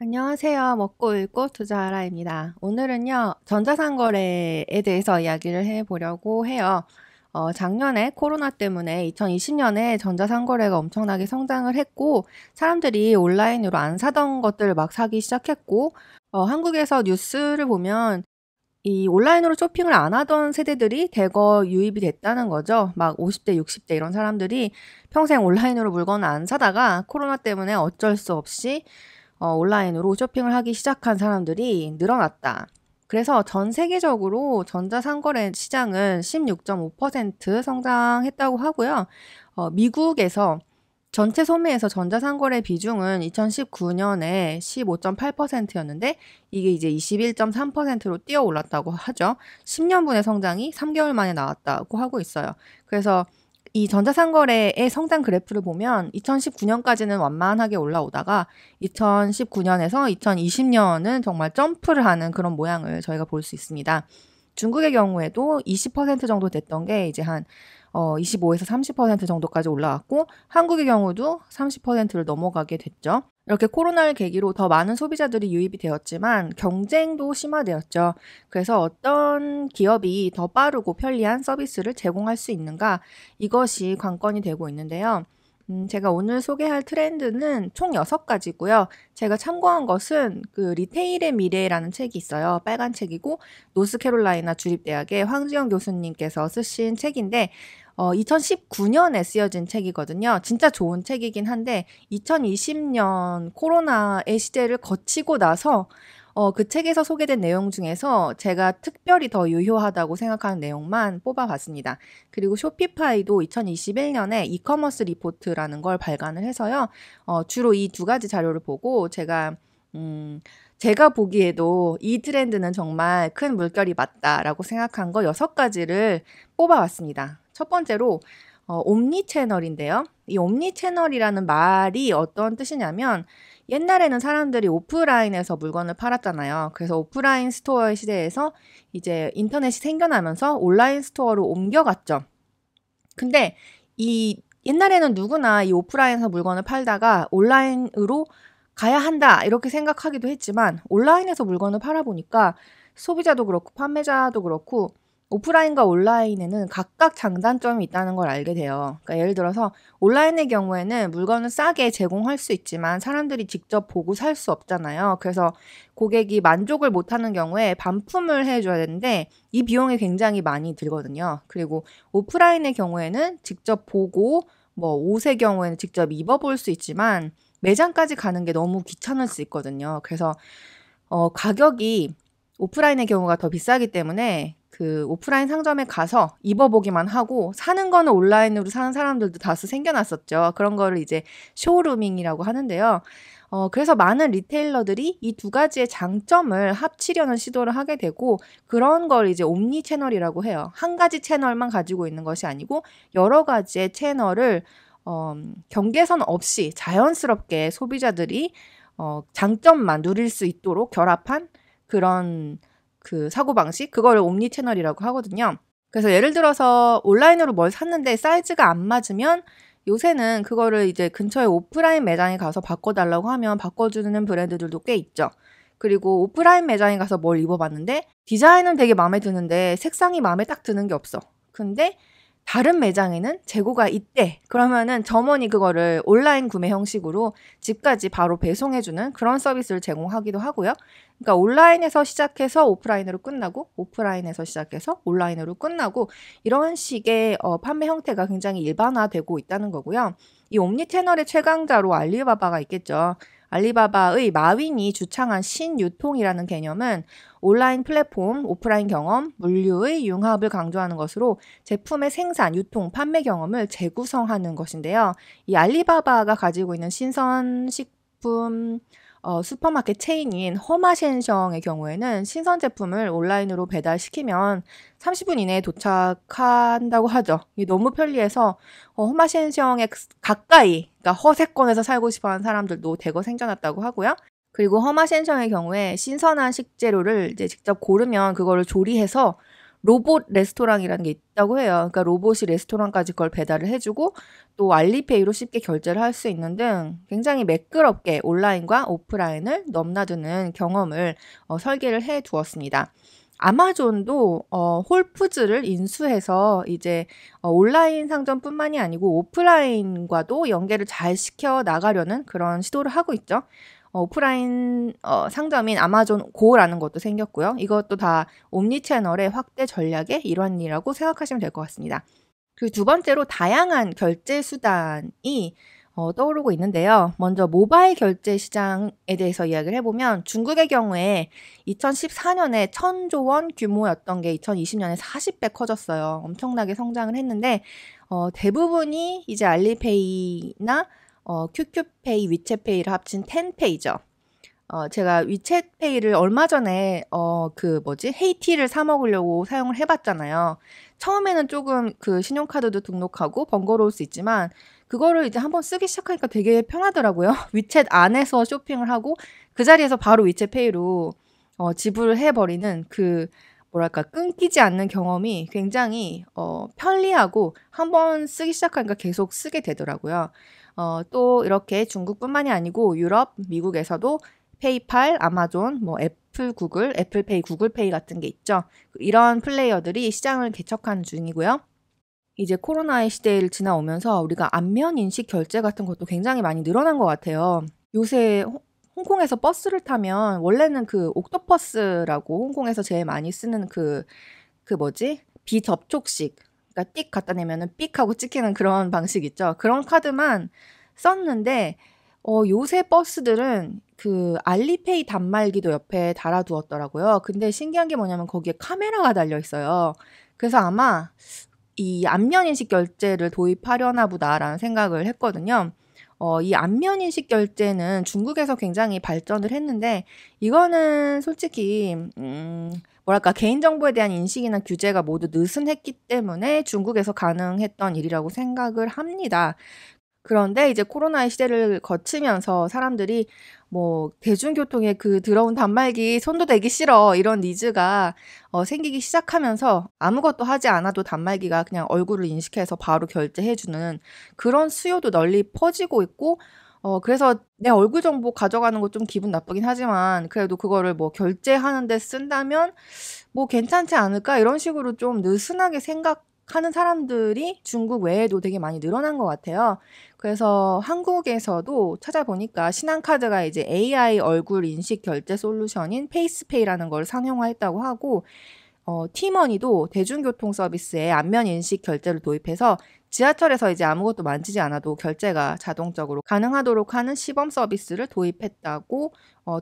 안녕하세요. 먹고 읽고 투자하라입니다. 오늘은요, 전자상거래에 대해서 이야기를 해보려고 해요. 작년에 코로나 때문에 2020년에 전자상거래가 엄청나게 성장을 했고, 사람들이 온라인으로 안 사던 것들을 막 사기 시작했고, 한국에서 뉴스를 보면 이 온라인으로 쇼핑을 안 하던 세대들이 대거 유입이 됐다는 거죠. 막 50대, 60대 이런 사람들이 평생 온라인으로 물건을 안 사다가 코로나 때문에 어쩔 수 없이 온라인으로 쇼핑을 하기 시작한 사람들이 늘어났다. 그래서 전 세계적으로 전자상거래 시장은 16.5% 성장했다고 하고요. 미국에서 전체 소매에서 전자상거래 비중은 2019년에 15.8%였는데 이게 이제 21.3%로 뛰어 올랐다고 하죠. 10년분의 성장이 3개월 만에 나왔다고 하고 있어요. 그래서 이 전자상거래의 성장 그래프를 보면 2019년까지는 완만하게 올라오다가 2019년에서 2020년은 정말 점프를 하는 그런 모양을 저희가 볼 수 있습니다. 중국의 경우에도 20% 정도 됐던 게 이제 한 25에서 30% 정도까지 올라왔고 한국의 경우도 30%를 넘어가게 됐죠. 이렇게 코로나를 계기로 더 많은 소비자들이 유입이 되었지만 경쟁도 심화되었죠. 그래서 어떤 기업이 더 빠르고 편리한 서비스를 제공할 수 있는가 이것이 관건이 되고 있는데요. 제가 오늘 소개할 트렌드는 총 6가지고요. 제가 참고한 것은 그 리테일의 미래라는 책이 있어요. 빨간 책이고 노스캐롤라이나 주립대학의 황지영 교수님께서 쓰신 책인데 2019년에 쓰여진 책이거든요. 진짜 좋은 책이긴 한데 2020년 코로나의 시대를 거치고 나서 그 책에서 소개된 내용 중에서 제가 특별히 더 유효하다고 생각하는 내용만 뽑아봤습니다. 그리고 쇼피파이도 2021년에 이커머스 리포트라는 걸 발간을 해서요. 주로 이 두 가지 자료를 보고 제가 보기에도 이 트렌드는 정말 큰 물결이 맞다라고 생각한 거 6가지를 뽑아왔습니다. 첫 번째로 옴니 채널인데요. 이 옴니 채널이라는 말이 어떤 뜻이냐면 옛날에는 사람들이 오프라인에서 물건을 팔았잖아요. 그래서 오프라인 스토어의 시대에서 이제 인터넷이 생겨나면서 온라인 스토어로 옮겨갔죠. 근데 이 옛날에는 누구나 이 오프라인에서 물건을 팔다가 온라인으로 가야 한다 이렇게 생각하기도 했지만 온라인에서 물건을 팔아보니까 소비자도 그렇고 판매자도 그렇고 오프라인과 온라인에는 각각 장단점이 있다는 걸 알게 돼요. 그러니까 예를 들어서 온라인의 경우에는 물건을 싸게 제공할 수 있지만 사람들이 직접 보고 살 수 없잖아요. 그래서 고객이 만족을 못하는 경우에 반품을 해줘야 되는데 이 비용이 굉장히 많이 들거든요. 그리고 오프라인의 경우에는 직접 보고 뭐 옷의 경우에는 직접 입어볼 수 있지만 매장까지 가는 게 너무 귀찮을 수 있거든요. 그래서 가격이 오프라인의 경우가 더 비싸기 때문에 그 오프라인 상점에 가서 입어보기만 하고 사는 거는 온라인으로 사는 사람들도 다수 생겨났었죠. 그런 거를 이제 쇼루밍이라고 하는데요. 그래서 많은 리테일러들이 이 두 가지의 장점을 합치려는 시도를 하게 되고 그런 걸 이제 옴니 채널이라고 해요. 한 가지 채널만 가지고 있는 것이 아니고 여러 가지의 채널을 경계선 없이 자연스럽게 소비자들이 장점만 누릴 수 있도록 결합한 그런 그 사고방식? 그거를 옴니 채널이라고 하거든요. 그래서 예를 들어서 온라인으로 뭘 샀는데 사이즈가 안 맞으면 요새는 그거를 이제 근처에 오프라인 매장에 가서 바꿔달라고 하면 바꿔주는 브랜드들도 꽤 있죠. 그리고 오프라인 매장에 가서 뭘 입어봤는데 디자인은 되게 마음에 드는데 색상이 마음에 딱 드는 게 없어. 근데 다른 매장에는 재고가 있대. 그러면은 점원이 그거를 온라인 구매 형식으로 집까지 바로 배송해주는 그런 서비스를 제공하기도 하고요. 그러니까 온라인에서 시작해서 오프라인으로 끝나고 오프라인에서 시작해서 온라인으로 끝나고 이런 식의 판매 형태가 굉장히 일반화되고 있다는 거고요. 이 옴니채널의 최강자로 알리바바가 있겠죠. 알리바바의 마윈이 주창한 신유통이라는 개념은 온라인 플랫폼, 오프라인 경험, 물류의 융합을 강조하는 것으로 제품의 생산, 유통, 판매 경험을 재구성하는 것인데요. 이 알리바바가 가지고 있는 신선식품 슈퍼마켓 체인인 허마셴성의 경우에는 신선 제품을 온라인으로 배달시키면 30분 이내에 도착한다고 하죠. 이게 너무 편리해서 허마셴성에 가까이, 그러니까 허세권에서 살고 싶어하는 사람들도 대거 생겨났다고 하고요. 그리고 허마셴성의 경우에 신선한 식재료를 이제 직접 고르면 그거를 조리해서 로봇 레스토랑이라는 게 있다고 해요. 그러니까 로봇이 레스토랑까지 그걸 배달을 해주고 또 알리페이로 쉽게 결제를 할 수 있는 등 굉장히 매끄럽게 온라인과 오프라인을 넘나드는 경험을 설계를 해 두었습니다. 아마존도 홀푸즈를 인수해서 이제 온라인 상점뿐만이 아니고 오프라인과도 연계를 잘 시켜 나가려는 그런 시도를 하고 있죠. 오프라인 상점인 아마존 고라는 것도 생겼고요. 이것도 다 옴니채널의 확대 전략의 일환이라고 생각하시면 될 것 같습니다. 그리고 두 번째로 다양한 결제 수단이 떠오르고 있는데요. 먼저 모바일 결제 시장에 대해서 이야기를 해보면 중국의 경우에 2014년에 1000조 원 규모였던 게 2020년에 40배 커졌어요. 엄청나게 성장을 했는데 대부분이 이제 알리페이나 QQ페이, 위챗페이를 합친 텐페이죠. 제가 위챗페이를 얼마 전에 헤이티를 사 먹으려고 사용을 해봤잖아요. 처음에는 조금 그 신용카드도 등록하고 번거로울 수 있지만 그거를 이제 한번 쓰기 시작하니까 되게 편하더라고요. 위챗 안에서 쇼핑을 하고 그 자리에서 바로 위챗페이로 지불을 해버리는 그 뭐랄까 끊기지 않는 경험이 굉장히 편리하고 한번 쓰기 시작하니까 계속 쓰게 되더라고요. 또 이렇게 중국뿐만이 아니고 유럽, 미국에서도 페이팔, 아마존, 뭐 애플페이, 구글페이 같은 게 있죠. 이런 플레이어들이 시장을 개척하는 중이고요. 이제 코로나의 시대를 지나오면서 우리가 안면 인식 결제 같은 것도 굉장히 많이 늘어난 것 같아요. 요새 홍콩에서 버스를 타면 원래는 그 옥토퍼스라고 홍콩에서 제일 많이 쓰는 비접촉식, 그러니까 띡 갖다 내면은 삑 하고 찍히는 그런 방식 있죠. 그런 카드만 썼는데 요새 버스들은 그 알리페이 단말기도 옆에 달아두었더라고요. 근데 신기한 게 뭐냐면 거기에 카메라가 달려 있어요. 그래서 아마 이 안면인식 결제를 도입하려나 보다라는 생각을 했거든요. 이 안면인식 결제는 중국에서 굉장히 발전을 했는데 이거는 솔직히 뭐랄까 개인정보에 대한 인식이나 규제가 모두 느슨했기 때문에 중국에서 가능했던 일이라고 생각을 합니다. 그런데 이제 코로나의 시대를 거치면서 사람들이 뭐 대중교통에 그 더러운 단말기 손도 대기 싫어 이런 니즈가 생기기 시작하면서 아무것도 하지 않아도 단말기가 그냥 얼굴을 인식해서 바로 결제해주는 그런 수요도 널리 퍼지고 있고 그래서 내 얼굴 정보 가져가는 거 좀 기분 나쁘긴 하지만 그래도 그거를 뭐 결제하는 데 쓴다면 뭐 괜찮지 않을까 이런 식으로 좀 느슨하게 생각하는 사람들이 중국 외에도 되게 많이 늘어난 것 같아요. 그래서 한국에서도 찾아보니까 신한카드가 이제 AI 얼굴 인식 결제 솔루션인 페이스페이라는 걸 상용화했다고 하고 티머니도 대중교통 서비스에 안면 인식 결제를 도입해서 지하철에서 이제 아무것도 만지지 않아도 결제가 자동적으로 가능하도록 하는 시범 서비스를 도입했다고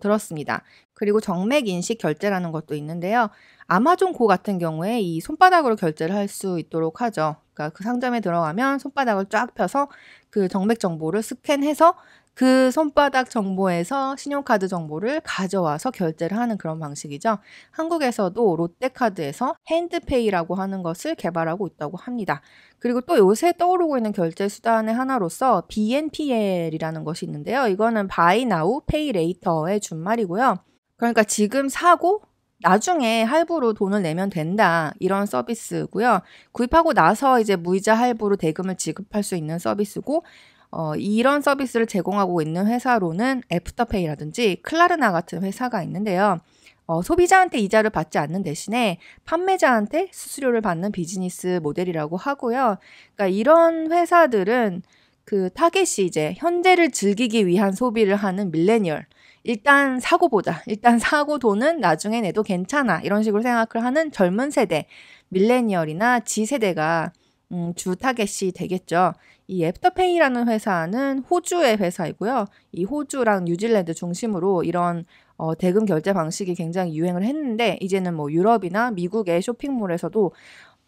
들었습니다. 그리고 정맥 인식 결제라는 것도 있는데요. 아마존 고 같은 경우에 이 손바닥으로 결제를 할 수 있도록 하죠. 그러니까 그 상점에 들어가면 손바닥을 쫙 펴서 그 정맥 정보를 스캔해서 그 손바닥 정보에서 신용카드 정보를 가져와서 결제를 하는 그런 방식이죠. 한국에서도 롯데카드에서 핸드페이라고 하는 것을 개발하고 있다고 합니다. 그리고 또 요새 떠오르고 있는 결제 수단의 하나로서 BNPL이라는 것이 있는데요. 이거는 Buy Now, Pay Later의 준말이고요. 그러니까 지금 사고 나중에 할부로 돈을 내면 된다. 이런 서비스고요. 구입하고 나서 이제 무이자 할부로 대금을 지급할 수 있는 서비스고 이런 서비스를 제공하고 있는 회사로는 애프터페이라든지 클라르나 같은 회사가 있는데요. 소비자한테 이자를 받지 않는 대신에 판매자한테 수수료를 받는 비즈니스 모델이라고 하고요. 그러니까 이런 회사들은 그 타겟이 이제 현재를 즐기기 위한 소비를 하는 밀레니얼. 일단 사고 보자. 일단 사고 돈은 나중에 내도 괜찮아. 이런 식으로 생각을 하는 젊은 세대, 밀레니얼이나 G세대가 주 타겟이 되겠죠. 이 애프터페이라는 회사는 호주의 회사이고요. 이 호주랑 뉴질랜드 중심으로 이런 대금 결제 방식이 굉장히 유행을 했는데 이제는 뭐 유럽이나 미국의 쇼핑몰에서도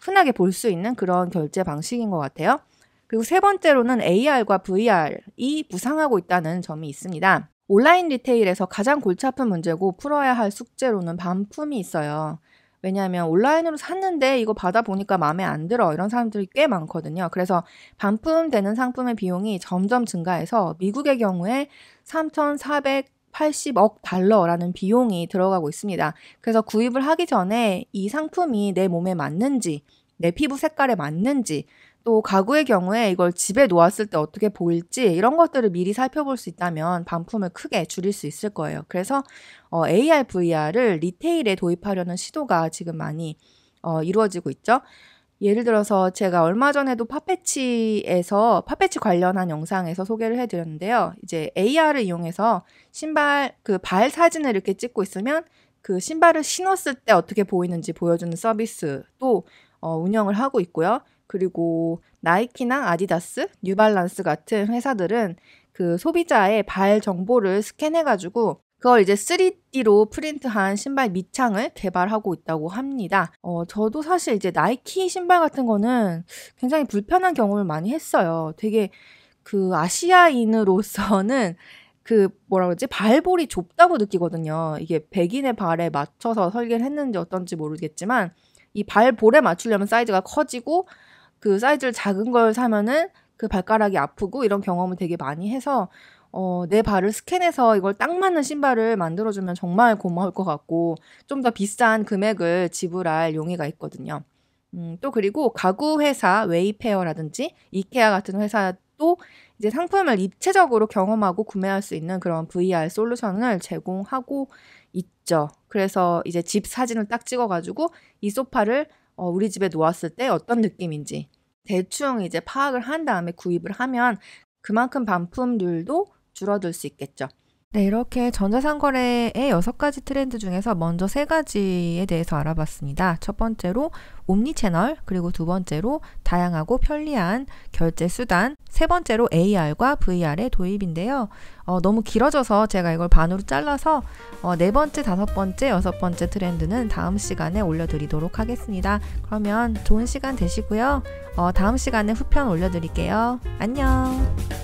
흔하게 볼 수 있는 그런 결제 방식인 것 같아요. 그리고 세 번째로는 AR과 VR이 부상하고 있다는 점이 있습니다. 온라인 리테일에서 가장 골치 아픈 문제고 풀어야 할 숙제로는 반품이 있어요. 왜냐하면 온라인으로 샀는데 이거 받아보니까 마음에 안 들어 이런 사람들이 꽤 많거든요. 그래서 반품되는 상품의 비용이 점점 증가해서 미국의 경우에 3,400 80억 달러라는 비용이 들어가고 있습니다. 그래서 구입을 하기 전에 이 상품이 내 몸에 맞는지, 내 피부 색깔에 맞는지, 또 가구의 경우에 이걸 집에 놓았을 때 어떻게 보일지 이런 것들을 미리 살펴볼 수 있다면 반품을 크게 줄일 수 있을 거예요. 그래서 AR, VR을 리테일에 도입하려는 시도가 지금 많이 이루어지고 있죠. 예를 들어서 제가 얼마 전에도 팥패치 관련한 영상에서 소개를 해드렸는데요. 이제 AR을 이용해서 신발 발 사진을 이렇게 찍고 있으면 그 신발을 신었을 때 어떻게 보이는지 보여주는 서비스도 운영을 하고 있고요. 그리고 나이키나 아디다스, 뉴발란스 같은 회사들은 그 소비자의 발 정보를 스캔해가지고 그걸 이제 3D로 프린트한 신발 밑창을 개발하고 있다고 합니다. 저도 사실 이제 나이키 신발 같은 거는 굉장히 불편한 경험을 많이 했어요. 되게 그 아시아인으로서는 발볼이 좁다고 느끼거든요. 이게 백인의 발에 맞춰서 설계를 했는지 어떤지 모르겠지만 이 발볼에 맞추려면 사이즈가 커지고 그 사이즈를 작은 걸 사면은 그 발가락이 아프고 이런 경험을 되게 많이 해서 내 발을 스캔해서 이걸 딱 맞는 신발을 만들어주면 정말 고마울 것 같고 좀 더 비싼 금액을 지불할 용의가 있거든요. 또 그리고 가구 회사 웨이페어라든지 이케아 같은 회사도 이제 상품을 입체적으로 경험하고 구매할 수 있는 그런 VR 솔루션을 제공하고 있죠. 그래서 이제 집 사진을 딱 찍어가지고 이 소파를 우리 집에 놓았을 때 어떤 느낌인지 대충 이제 파악을 한 다음에 구입을 하면 그만큼 반품률도 줄어들 수 있겠죠. 네, 이렇게 전자상거래의 6가지 트렌드 중에서 먼저 3가지에 대해서 알아봤습니다. 첫 번째로 옴니채널, 그리고 두 번째로 다양하고 편리한 결제 수단, 세 번째로 AR과 VR의 도입인데요. 너무 길어져서 제가 이걸 반으로 잘라서 4번째, 5번째, 6번째 트렌드는 다음 시간에 올려드리도록 하겠습니다. 그러면 좋은 시간 되시고요. 다음 시간에 후편 올려드릴게요. 안녕!